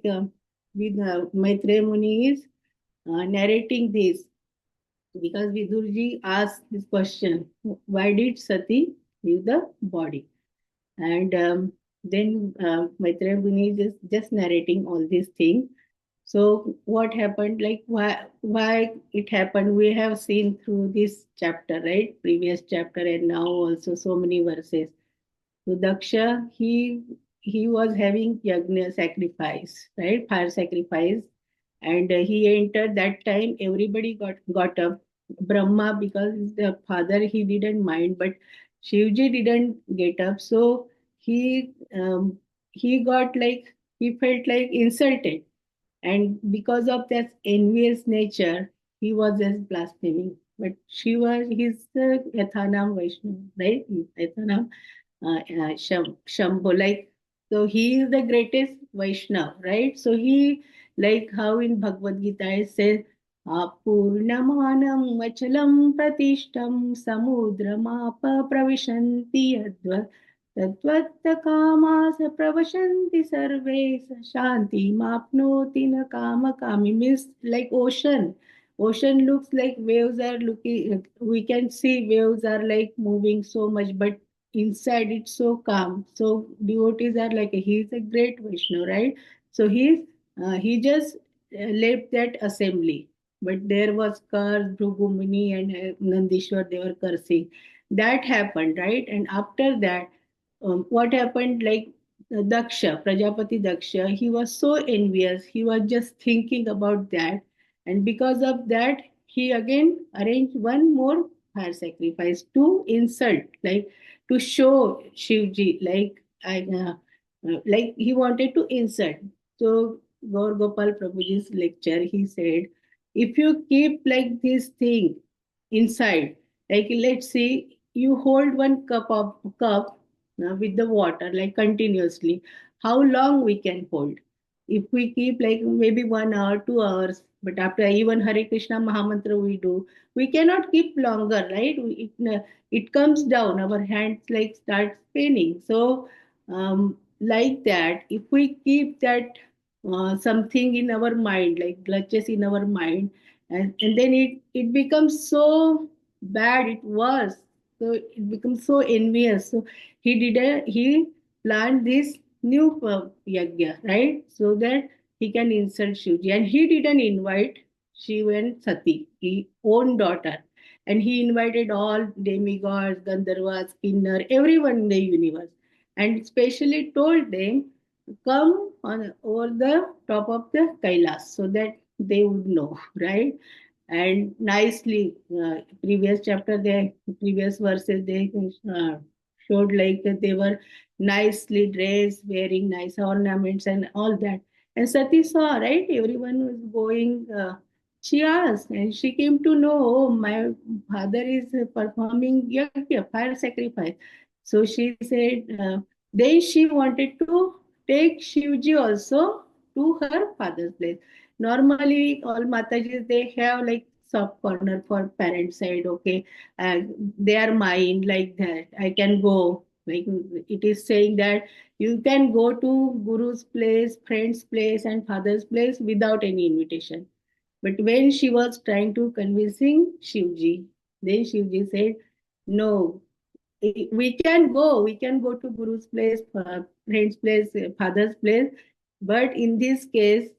with Maitreya Muni is narrating this because Vidurji asked this question: why did Sati leave the body? And then Maitreya Muni is just narrating all these things. So what happened? Like why it happened? We have seen through this chapter, right? Previous chapter and now also so many verses. So Daksha, he was having yagna sacrifice, right? Fire sacrifice, and he entered that time. Everybody got up. Brahma, because the father he didn't mind, but Shivji didn't get up. So he got like he felt like insulted, and because of that envious nature, he was just blaspheming. But Shiva, he's the Yathanam Vaishnav, right? Yathanam Shambhu. Like, so he is the greatest Vaishnav, right? So he, like how in Bhagavad Gita it says, Purnamanam Vachalam Pratishtam Samudramapa Pravishanti Yadva Tatvatta pravashanti sarve shanti mapnoti na kami means like ocean. Ocean looks like waves are looking, we can see waves are like moving so much, but inside it's so calm. So devotees are like, he's a great Vishnu, right? So he just left that assembly. But there was curse, Bhrugumuni and Nandishwar, they were cursing. That happened, right? And after that, what happened, like Daksha, Prajapati Daksha, he was so envious. He was just thinking about that. And because of that, he again arranged one more fire sacrifice to insult, like to show Shivji, like he wanted to insult. So Gaur Gopal Prabhuji's lecture, he said, if you keep like this thing inside, like let's say you hold one cup with the water like continuously, how long we can hold? If we keep like maybe 1 hour, 2 hours, but after even Hare Krishna Mahamantra we do, we cannot keep longer, right? It comes down, our hands like start paining. So like that, if we keep that something in our mind, like glitches in our mind, and then it becomes so bad, it was, so it becomes so envious. So he planned this new yajna, right? So that he can insult Shivji. And he didn't invite Shiva and Sati, his own daughter. And he invited all demigods, Gandharvas, Kinnar, everyone in the universe. And especially told them to come on over the top of the Kailas so that they would know, right? And nicely, previous chapter, they previous verses, they showed like that they were nicely dressed, wearing nice ornaments and all that. And Sati saw, right? Everyone was going. She asked, and she came to know, oh, my father is performing yajna, fire sacrifice. So she said, then she wanted to take Shivji also to her father's place. Normally, all Matajis, they have like soft corner for parent side, okay, they are mine, like that. I can go. Like it is saying that you can go to Guru's place, friend's place, and father's place without any invitation. But when she was trying to convincing Shivji, then Shivji said, no, we can go to Guru's place, friend's place, father's place, but in this case,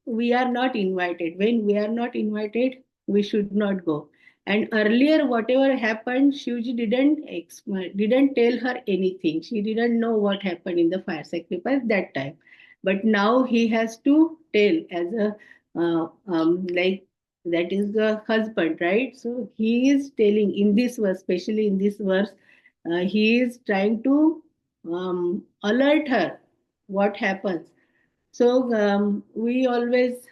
we are not invited. When we are not invited, we should not go. And earlier, whatever happened, Shivji didn't tell her anything. She didn't know what happened in the fire sacrifice that time. But now he has to tell as a like that is the husband, right? So he is telling in this verse, especially in this verse, he is trying to alert her what happens. So we always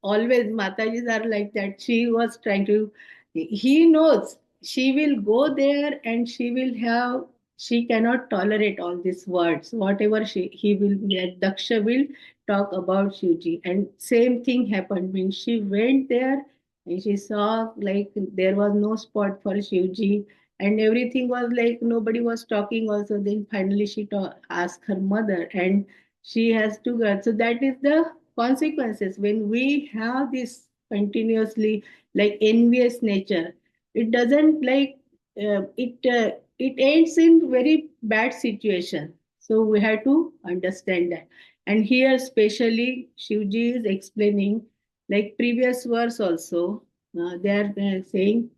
always Matajis are like that. She was trying to, he knows she will go there and she cannot tolerate all these words. Whatever he will, Daksha will talk about Shivji. And same thing happened when she went there and she saw like there was no spot for Shivji and everything was like nobody was talking also. Then finally she asked her mother, and She has to go. So that is the consequences when we have this continuously like envious nature. It doesn't like it ends in very bad situation. So we have to understand that. And here, especially, Shivji is explaining, like previous verse also, they are saying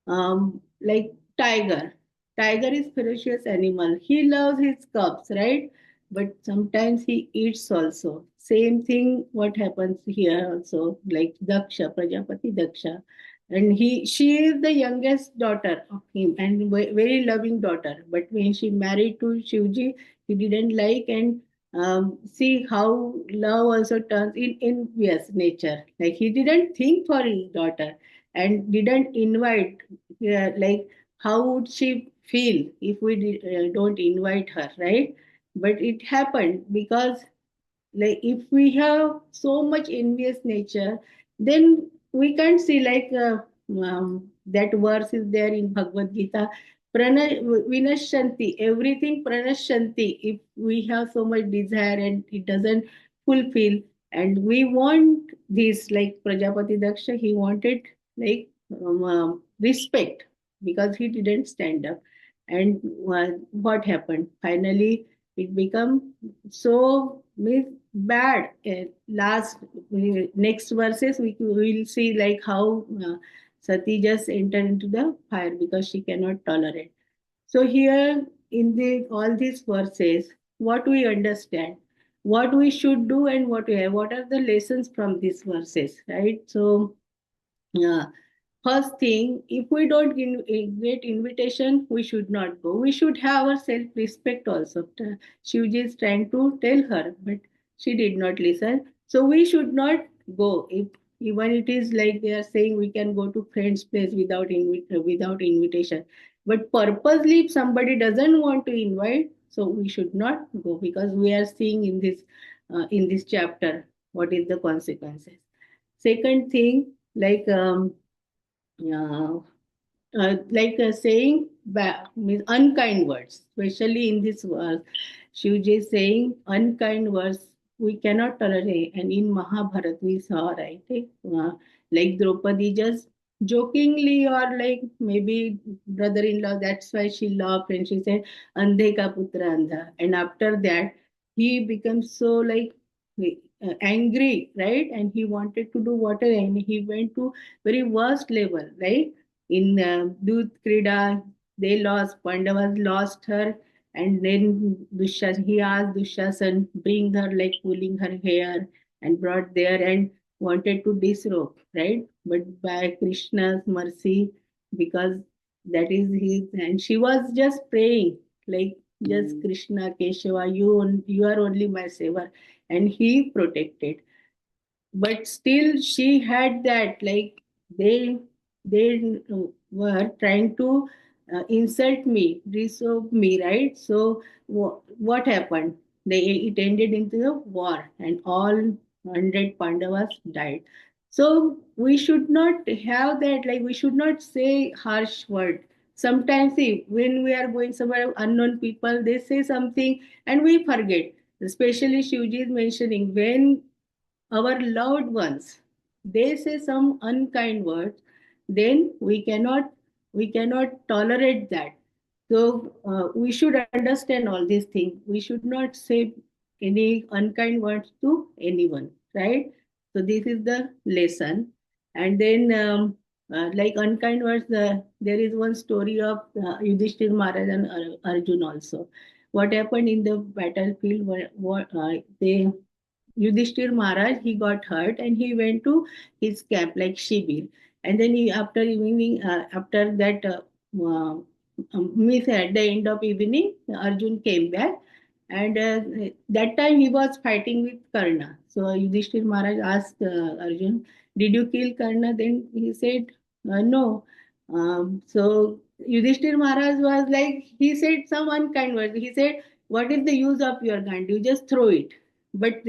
like tiger. Tiger is ferocious animal. He loves his cubs, right? But sometimes he eats also. Same thing. What happens here also? Like Daksha, Prajapati Daksha, and she is the youngest daughter of him and very loving daughter. But when she married to Shivji, he didn't like and see how love also turns in envious nature. Like he didn't think for his daughter and didn't invite like how would she feel if we don't invite her, right? But it happened because like if we have so much envious nature, then we can't see like that verse is there in Bhagavad Gita, vinashanti, everything pranashanti. If we have so much desire and it doesn't fulfill, and we want this, like Prajapati Daksha, he wanted like respect because he didn't stand up. And what happened finally, it become so means bad. Last next verses we will see like how Sati just entered into the fire because she cannot tolerate. So here in the all these verses, what we understand, what we should do, and what are the lessons from these verses, right? So yeah. First thing, if we don't get invitation, we should not go. We should have our self-respect also. Shivji is trying to tell her, but she did not listen. So we should not go. If even it is like they are saying we can go to friend's place without invitation. But purposely, if somebody doesn't want to invite, so we should not go because we are seeing in this chapter what is the consequences. Second thing, like uh, saying means unkind words, especially in this verse. Shivji is saying unkind words we cannot tolerate. And in Mahabharata, we saw, right? Like Draupadi just jokingly or like maybe brother-in-law, that's why she laughed and she said, Andhe ka putra andha. And after that, he becomes so like angry, right? And he wanted to do whatever, and he went to very worst level, right? In Dut Krida, they lost, Pandavas lost her, and then he asked Dushasan, bring her, like pulling her hair, and brought there and wanted to disrobe, right? But by Krishna's mercy, because that is his, and she was just praying, like just Krishna, Keshava, you are only my saver, and he protected. But still she had that like they were trying to insult me, disrobe me, right? So what happened, they it ended into the war and all 100 Pandavas died. So we should not have that, like we should not say harsh word. Sometimes see when we are going somewhere, unknown people they say something and we forget. Especially Shivji is mentioning when our loved ones they say some unkind words, then we cannot tolerate that. So we should understand all these things. We should not say any unkind words to anyone, right? So this is the lesson. And then like unkind words, there is one story of Yudhishthir Maharaj and Arjun also. What happened in the battlefield, they Yudhishthir Maharaj, he got hurt and he went to his camp like Shibir. And then he, after evening, after that, means at the end of evening, Arjun came back. And that time he was fighting with Karna. So Yudhishthir Maharaj asked Arjun, did you kill Karna? Then he said, no. So Yudhishthir Maharaj was like, he said some unkind words. He said, what is the use of your gun? You just throw it. But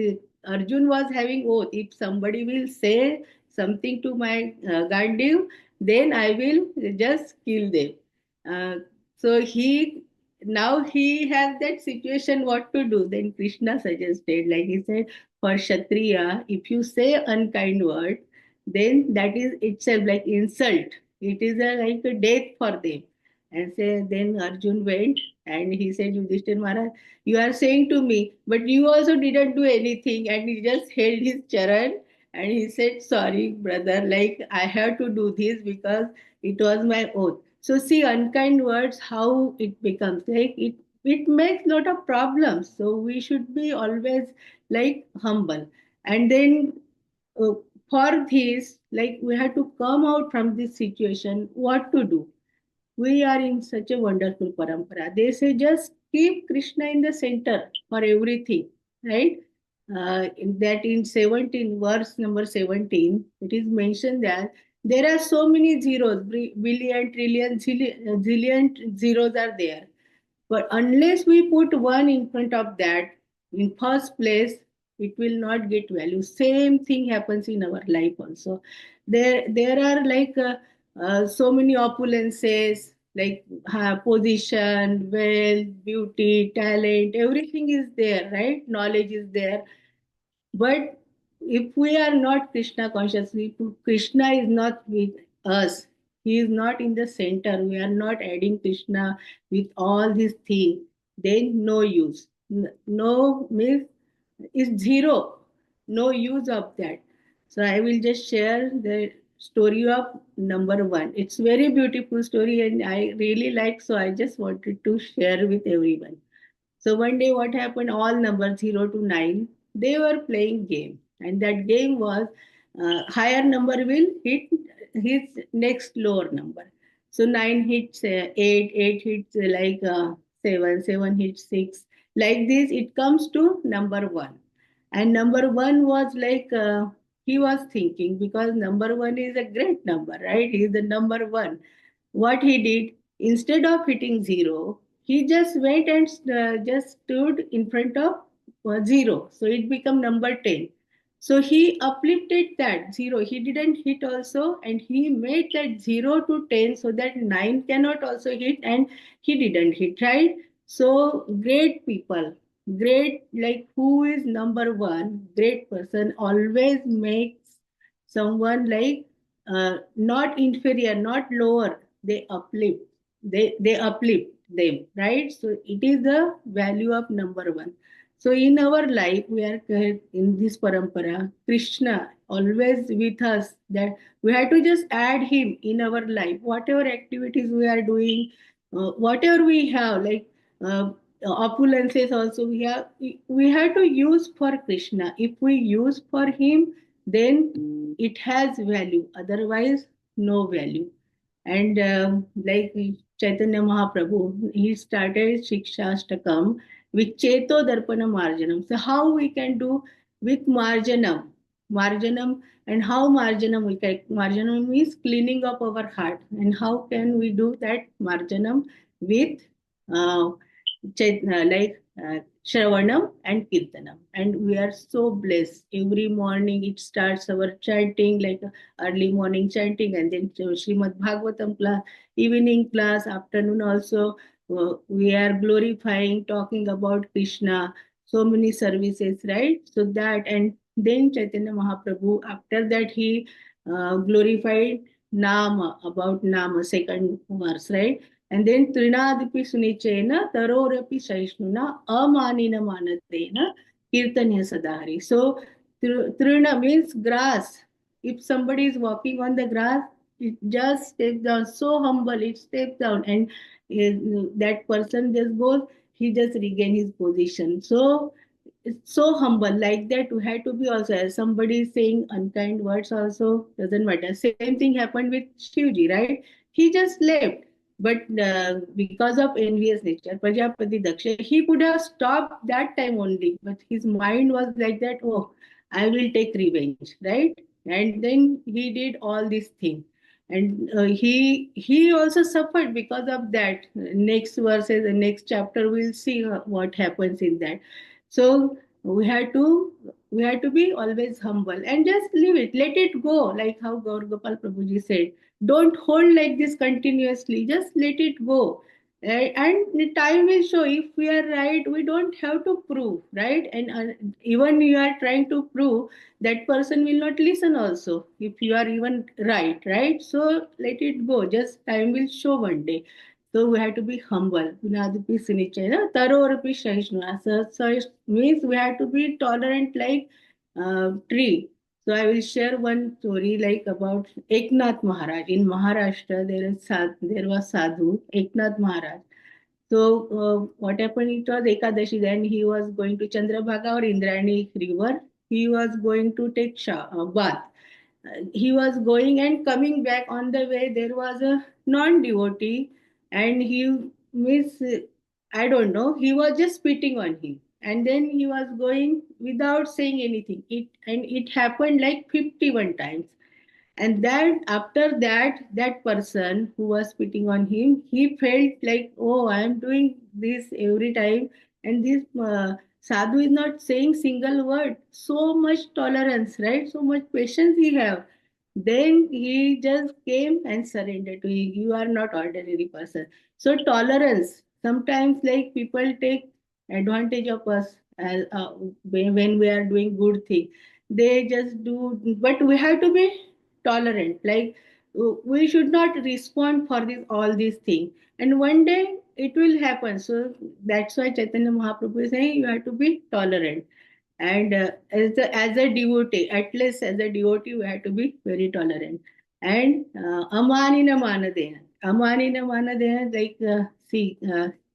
Arjun was having oath. If somebody will say something to my Gandiv, then I will just kill them. So he now he has that situation what to do. Then Krishna suggested, like he said, for Kshatriya, if you say unkind word, then that is itself like insult. It is like a death for them. And say, then Arjun went and he said, Yudhishthir Maharaj, you are saying to me, but you also didn't do anything. And he just held his charan and he said, sorry, brother, like I have to do this because it was my oath. So see, unkind words, how it becomes like it makes lot of problems. So we should be always like humble. And then uh, for this, like we have to come out from this situation, what to do? We are in such a wonderful parampara. They say just keep Krishna in the center for everything, right? In 17, verse number 17, it is mentioned that there are so many zeros, billion, trillion, zillion zeros are there. But unless we put one in front of that, in first place, it will not get value. Same thing happens in our life also. There are like so many opulences, like position, wealth, beauty, talent, everything is there, right? Knowledge is there. But if we are not Krishna conscious, if Krishna is not with us, he is not in the center, we are not adding Krishna with all these things, then no use. No means is zero. No use of that. So I will just share the story of number one. It's very beautiful story and I really like, so I just wanted to share with everyone. So one day, what happened? All numbers 0 to 9, they were playing game, and that game was higher number will hit his next lower number. So 9 hits 8, 8 hits 7, 7 hits 6. Like this, it comes to number one, and number one was like he was thinking because number one is a great number, right? He is the number one. What he did, instead of hitting zero, he just went and just stood in front of zero. So it became number 10. So he uplifted that zero. He didn't hit also, and he made that 0 to 10 so that 9 cannot also hit, and he didn't hit, right? So great people, great, like who is number one, great person always makes someone like not inferior, not lower. They uplift. They uplift them, right? So it is the value of number one. So in our life, we are in this parampara, Krishna always with us. That we have to just add him in our life. Whatever activities we are doing, whatever we have, like opulences also we have to use for Krishna. If we use for him, then it has value. Otherwise, no value. And like Chaitanya Mahaprabhu, he started Shikshastakam with Cheto Darpana Marjanam. So how we can do with Marjanam, and how Marjanam we can, Marjanam means cleaning up our heart. And how can we do that Marjanam with uh, Shravanam and Kirtanam. And we are so blessed. Every morning it starts our chanting, like early morning chanting, and then Shreemad Bhagavatam class, evening class, afternoon also. We are glorifying, talking about Krishna, so many services, right? So that, and then Chaitanya Mahaprabhu, after that, he glorified Nama, about Nama, second verse, right? And then Trinadipi Sunichena, Tarorapi Saishnuna, Amanina Manatena, Kirtanya Sadari. So Trina means grass. If somebody is walking on the grass, it just steps down, so humble, it steps down, and that person just goes, he just regain his position. So it's so humble, like that we had to be also. As somebody is saying unkind words also, doesn't matter. Same thing happened with Shivji, right? He just left, but because of envious nature, Prajapati Daksha, he could have stopped that time only, but his mind was like that, oh, I will take revenge, right? And then he did all these things. And he also suffered because of that. Next verses, the next chapter, we'll see what happens in that. So we had to be always humble and just leave it, let it go, like how Gaur Gopal Prabhuji said. Don't hold like this continuously, just let it go. And the time will show if we are right. We don't have to prove, right? And even you are trying to prove, that person will not listen also if you are even right, right? So let it go, just time will show one day. So we have to be humble. Gunadupi siniche na tarorapi sahisnu. So means we have to be tolerant like tree. So I will share one story like about Eknath Maharaj. In Maharashtra, there was sadhu Eknath Maharaj. So what happened? It was Ekadashi. Then he was going to Chandrabhaga or Indrayani river. He was going to take bath. He was going and coming back. On the way, there was a non-devotee, and he miss. I don't know. He was just spitting on him, and then he was going without saying anything. It happened like 51 times. And then after that, that person who was spitting on him, he felt like, oh, I am doing this every time, and this sadhu is not saying single word. So much tolerance, right? So much patience he have. Then he just came and surrendered to you. You are not ordinary person. So tolerance. Sometimes like people take advantage of us as, when we are doing good thing. They just do, but we have to be tolerant. Like we should not respond for this all these things. And one day it will happen. So that's why Chaitanya Mahaprabhu is saying you have to be tolerant. And as a devotee, at least as a devotee, we have to be very tolerant. And amanina manadena. Amanina manadena, like see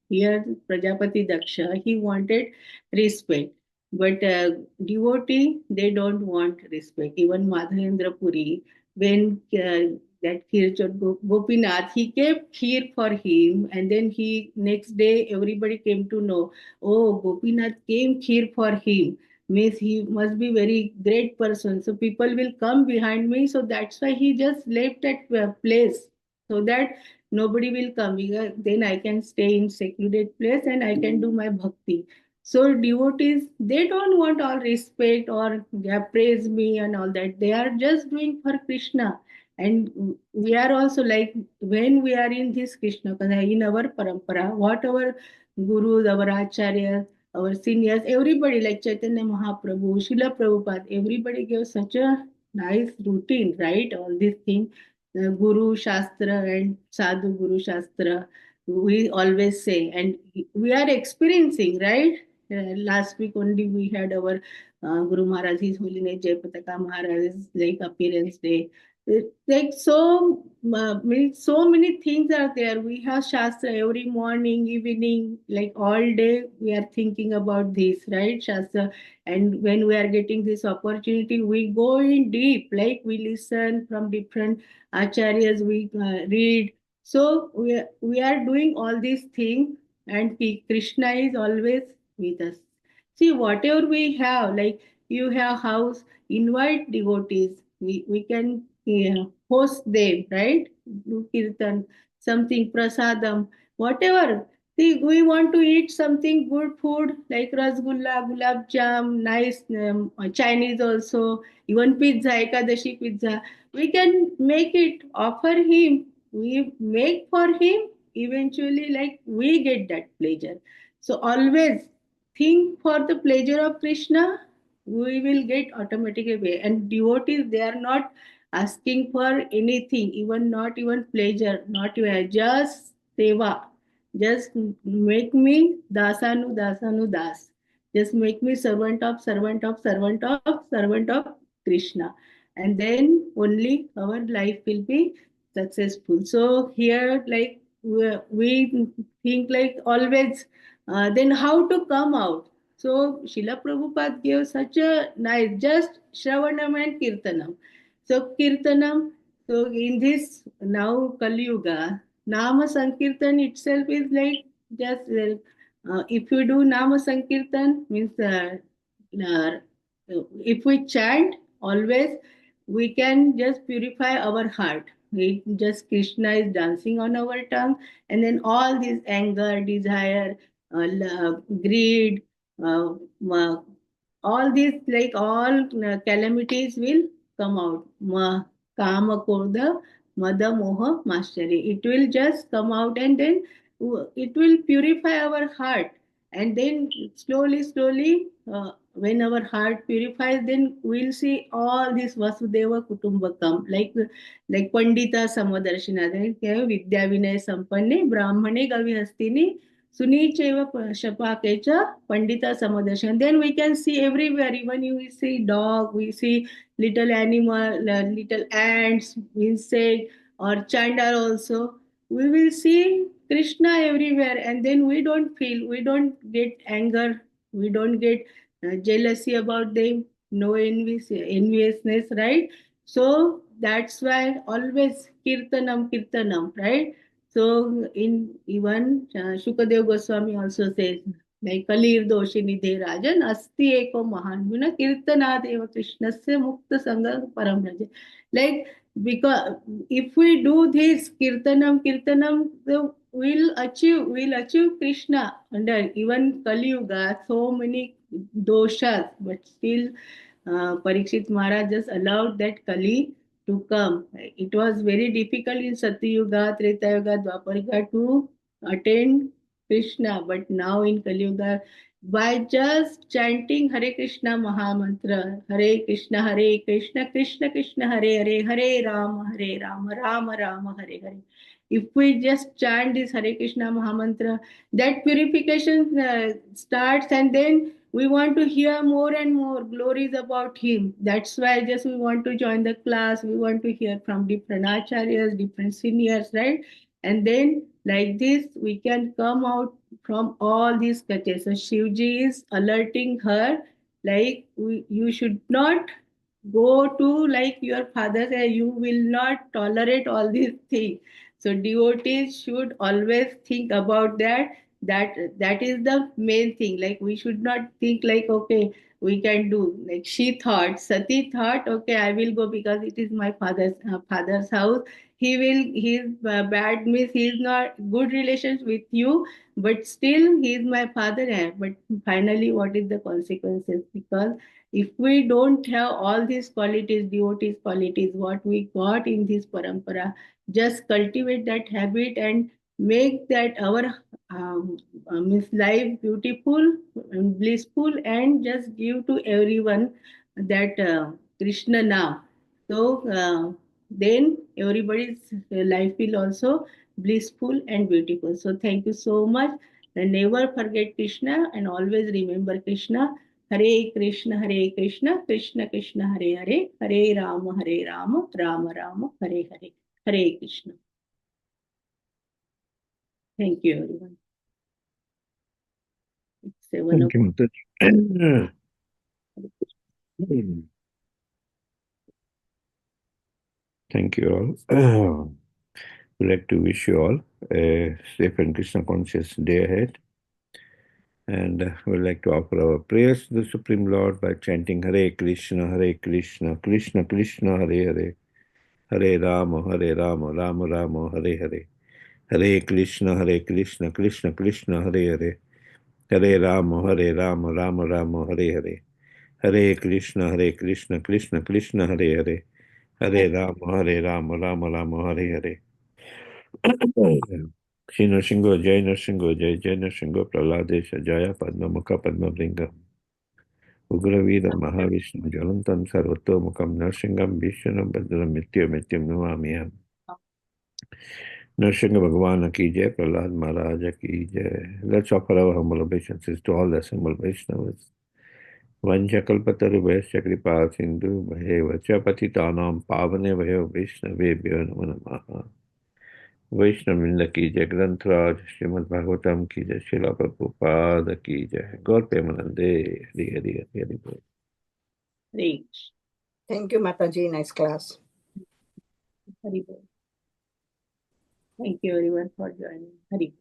here Prajapati Daksha, he wanted respect. But devotee, they don't want respect. Even Madhavendra Puri, when that Kirchhoff Gopinath, he kept kheer for him, and then he next day everybody came to know, oh, Gopinath came kheer for him, means he must be very great person. So people will come behind me. So that's why he just left that place, so that nobody will come. Then I can stay in secluded place and I can do my bhakti. So devotees, they don't want all respect or praise me and all that. They are just doing for Krishna. And we are also like, when we are in this Krishna, in our parampara, whatever gurus, our acharyas, our seniors, everybody like Chaitanya Mahaprabhu, Srila Prabhupada, everybody gave such a nice routine, right? All these things, Guru Shastra and Sadhu Guru Shastra, we always say, and we are experiencing, right? Last week only we had our Guru Maharaj, His Holiness Jayapataka Maharaj's like appearance day. Like so, so many things are there. We have Shastra every morning, evening, like all day. We are thinking about this, right? Shastra, and when we are getting this opportunity, we go in deep. Like we listen from different acharyas, we read. So we are doing all these things, and Krishna is always with us. See, whatever we have, like you have house, invite devotees. We can host them, right? Do kirtan, something, prasadam, whatever. See, we want to eat something good food like rasgulla, gulab jam, nice Chinese also, even pizza, Ekadashi pizza. We can make it, offer him, we make for him, eventually like we get that pleasure. So always think for the pleasure of Krishna, we will get automatically way. And devotees, they are not asking for anything, even not even pleasure, not even just seva. Just make me dasanu dasanu das. Just make me servant of servant of servant of servant of Krishna. And then only our life will be successful. So here, like we think like always, then how to come out? So Srila Prabhupada gave such a nice, just Shravanam and Kirtanam. So Kirtanam, so in this now Kali Yuga, Nama Sankirtan itself is like just if you do Nama Sankirtan means uh, if we chant always, we can just purify our heart. We just Krishna is dancing on our tongue, and then all this anger, desire, love, greed, uh, all these like all calamities will come out. Kama Koda, Mada Moha Mastery. It will just come out, and then it will purify our heart, and then slowly, when our heart purifies, then we'll see all this Vasudeva Kutumbakam, like Pandita Samadarshina, Vidya Vinay Sampanne, Brahmane Gavihastini, Sunicheva Shapakecha, Pandita Samadarshina. Then we can see everywhere, even you see dog, we see little animal, little ants, insect, or chandal also. We will see Krishna everywhere, and then we don't get anger, we don't get jealousy about them, no enviousness, right? So that's why always kirtanam, right? So in even Shukadev Goswami also says, like Kalir Doshi Nidhe Rajan, Asti Eko Mahan Guna Kirtanad Eva Krishnasya Mukta Sangha Param Raja. Like, because if we do this kirtanam, so we'll achieve Krishna under even Kali Yuga, so many doshas, but still Parikshit Maharaj just allowed that Kali to come. It was very difficult in Satyuga, Treta Yuga, Dwapar Yuga to attain Krishna, but now in Kali Yuga, by just chanting Hare Krishna Mahamantra, Hare Krishna, Krishna Krishna, Hare Hare, Hare Rama, Rama Rama, Hare Hare. If we just chant this Hare Krishna Mahamantra, that purification starts, and then we want to hear more and more glories about him. That's why just we want to join the class, we want to hear from different acharyas, different seniors, right? And then like this we can come out from all these catches. So Shivji is alerting her, like, you should not go to like your father say, you will not tolerate all these things. So devotees should always think about that is the main thing. Like, we should not think like, okay, we can do, like Sati thought, okay, I will go because it is my father's house. His bad means he is not good relations with you, but still he is my father. But finally, what is the consequences? Because if we don't have all these qualities, devotees qualities, what we got in this parampara, just cultivate that habit and make that our means life beautiful and blissful, and just give to everyone that Krishna now. So then everybody's life will also blissful and beautiful. So thank you so much, and never forget Krishna, and always remember Krishna. Hare Krishna, Hare Krishna, Krishna Krishna, Hare Hare, Hare Rama, Rama Rama, Hare Hare. Hare Krishna. Thank you, everyone. It's 7 Thank you, Mataji. Thank you all. We'd like to wish you all a safe and Krishna conscious day ahead. And we'd like to offer our prayers to the Supreme Lord by chanting Hare Krishna, Krishna Krishna, Hare Hare, Hare Rama, Rama Rama, Hare Hare. Hare Krishna, Krishna Krishna, Hare Hare. Hare Rama, Rama Rama, Hare Hare. Hare Krishna, Krishna Krishna, Hare Hare. Hare Rama, Rama Hare Hare. Shri Nrsimha, Jai Nrsimha, Praladesha, Jaya Padma Mukha Padma Bringa. Ugravida Mahavishnu, Jalantam Sarvatomukam Nrsimham Vishnam Bhadram Mityam Namamiyam. Nrsimha Bhagwan ki jai, Prahlad Maharaj ki jai. Let's offer our humble obeisances to all the assembled Vaishnavas. Vanchakalpatarubhayasya kripa sindhu bhayeva patitanam pavane bhayo Vaishnavebhyo namo namaha. वैष्णववृंद की जय, ग्रंथराज श्रीमद् भागवतम की जय, श्रील प्रभुपाद की जय, गौर प्रेमानंदे, हरि हरि हरि हरि बोल। Thank you, Mataji. Nice class. Hari Bol. Thank you everyone for joining. Hari.